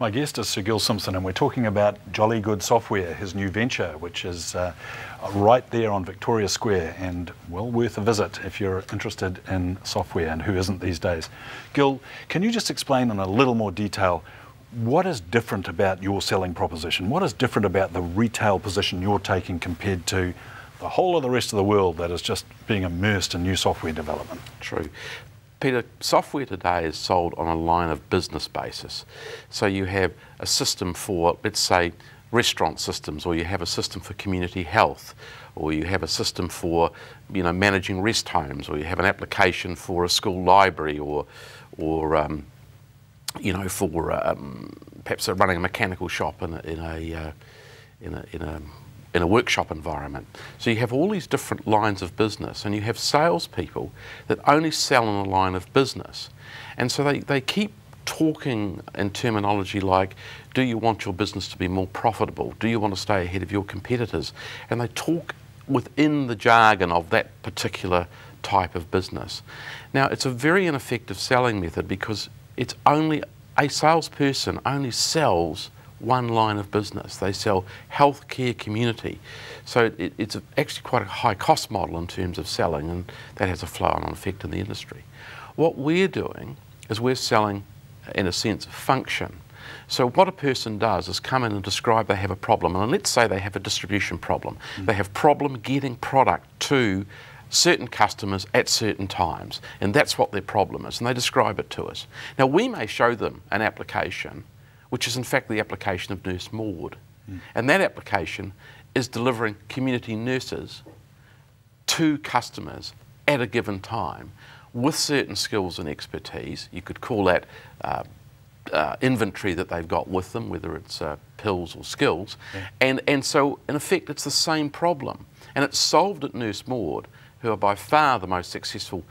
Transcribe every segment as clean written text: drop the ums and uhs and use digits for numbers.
My guest is Sir Gil Simpson, and we're talking about Jolly Good Software, his new venture, which is right there on Victoria Square and well worth a visit if you're interested in software, and who isn't these days. Gil, can you just explain in a little more detail what is different about your selling proposition? What is different about the retail position you're taking compared to the whole of the rest of the world that is just being immersed in new software development? True. Peter, software today is sold on a line of business basis. So you have a system for, let's say, restaurant systems, or you have a system for community health, or you have a system for, managing rest homes, or you have an application for a school library, or perhaps running a mechanical shop in a workshop environment. So you have all these different lines of business, and you have salespeople that only sell in a line of business. And so they keep talking in terminology like, do you want your business to be more profitable? Do you want to stay ahead of your competitors? And they talk within the jargon of that particular type of business. Now, it's a very ineffective selling method because it's only, a salesperson only sells one line of business. They sell healthcare community. So it's actually quite a high cost model in terms of selling, and that has a flow-on effect in the industry. What we're doing is we're selling, in a sense, function. So what a person does is come in and describe they have a problem, and let's say they have a distribution problem. They have problem getting product to certain customers at certain times, and that's what their problem is, and they describe it to us. Now, we may show them an application which is in fact the application of Nurse Maud. And that application is delivering community nurses to customers at a given time with certain skills and expertise. You could call that inventory that they've got with them, whether it's pills or skills. Yeah. And so, in effect, it's the same problem. And it's solved at Nurse Maud, who are by far the most successful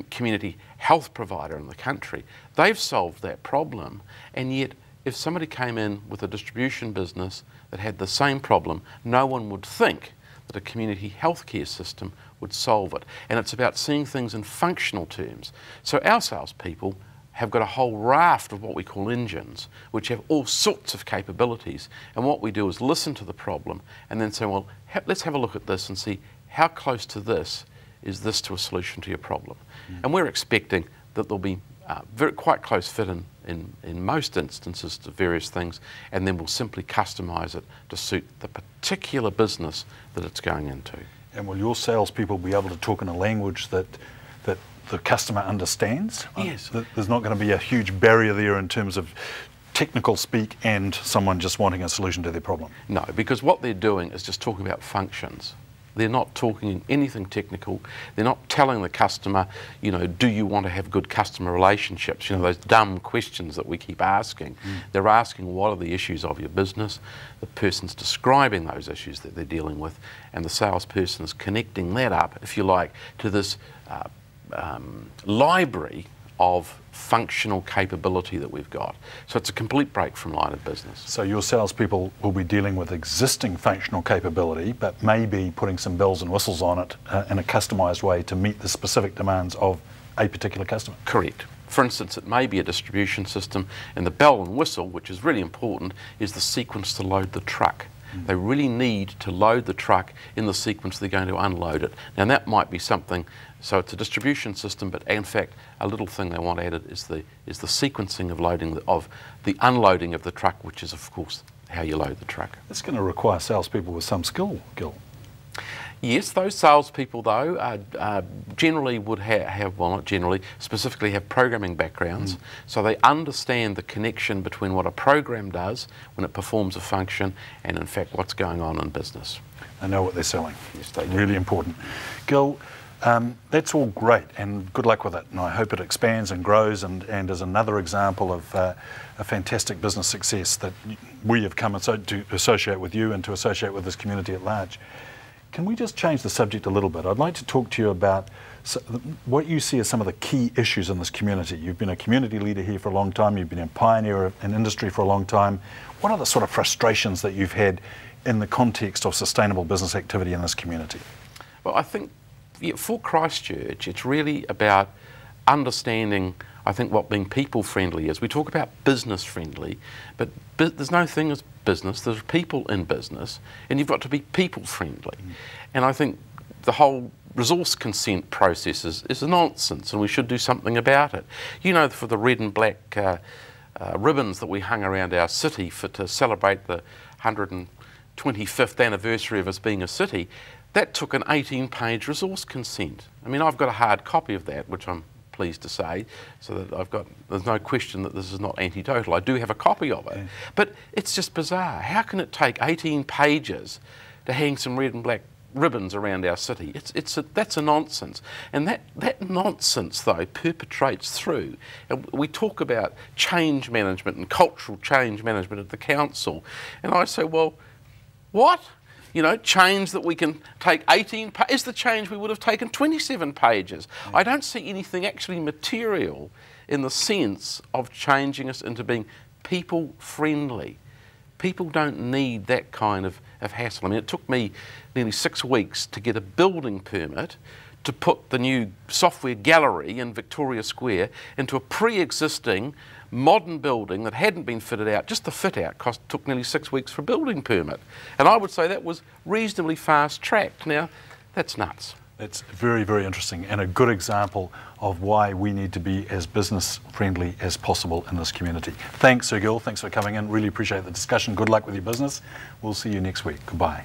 community health provider in the country. They've solved that problem, and yet if somebody came in with a distribution business that had the same problem, no one would think that a community healthcare system would solve it. And it's about seeing things in functional terms. So our salespeople have got a whole raft of what we call engines, which have all sorts of capabilities. And what we do is listen to the problem and then say, well, let's have a look at this and see how close to this is this to a solution to your problem. And we're expecting that there'll be quite close fit in most instances to various things, and then we'll simply customise it to suit the particular business that it's going into. And will your salespeople be able to talk in a language that the customer understands? Yes. There's not going to be a huge barrier there in terms of technical speak and someone just wanting a solution to their problem? No, because what they're doing is just talking about functions. They're not talking anything technical. They're not telling the customer, do you want to have good customer relationships? Those dumb questions that we keep asking. They're asking, what are the issues of your business? The person's describing those issues that they're dealing with, and the salesperson is connecting that up, if you like, to this library of functional capability that we've got. So it's a complete break from line of business. So your salespeople will be dealing with existing functional capability, but maybe putting some bells and whistles on it in a customised way to meet the specific demands of a particular customer. Correct. For instance, it may be a distribution system, and the bell and whistle, which is really important, is the sequence to load the truck. They really need to load the truck in the sequence they're going to unload it. Now that might be something, so it's a distribution system, but in fact a little thing they want added is the sequencing of the unloading of the truck, which is of course how you load the truck. It's going to require salespeople with some skill, Gil. Yes, those salespeople though generally would specifically have programming backgrounds, so they understand the connection between what a program does when it performs a function and in fact what's going on in business. They know what they're selling. Yes, they do. Really important. Gil, that's all great and good luck with it, and I hope it expands and grows and is another example of a fantastic business success that we have come to associate with you and to associate with this community at large. Can we just change the subject a little bit? I'd like to talk to you about what you see as some of the key issues in this community. You've been a community leader here for a long time, you've been a pioneer in industry for a long time. What are the sort of frustrations that you've had in the context of sustainable business activity in this community? Well, I think for Christchurch, it's really about understanding I think what being people-friendly is. We talk about business-friendly, but there's no thing as business. There's people in business, and you've got to be people-friendly. And I think the whole resource consent process is a nonsense, and we should do something about it. You know, for the red and black ribbons that we hung around our city to celebrate the 125th anniversary of us being a city, that took an 18-page resource consent. I mean, I've got a hard copy of that, which I'm pleased to say, so that there's no question that this is not anecdotal. I do have a copy of it. Yeah. But it's just bizarre. How can it take 18 pages to hang some red and black ribbons around our city? That's a nonsense. And that nonsense, though, perpetrates through. And we talk about change management and cultural change management at the council. And I say, well, what? You know, change that we can take 18 pages is the change we would have taken 27 pages. Yeah. I don't see anything actually material in the sense of changing us into being people-friendly. People don't need that kind of hassle. I mean, it took me nearly 6 weeks to get a building permit to put the new software gallery in Victoria Square into a pre-existing modern building that hadn't been fitted out. Just the fit out took nearly 6 weeks for a building permit. And I would say that was reasonably fast-tracked. Now, that's nuts. That's very, very interesting, and a good example of why we need to be as business-friendly as possible in this community. Thanks, Sir Gil. Thanks for coming in. Really appreciate the discussion. Good luck with your business. We'll see you next week. Goodbye.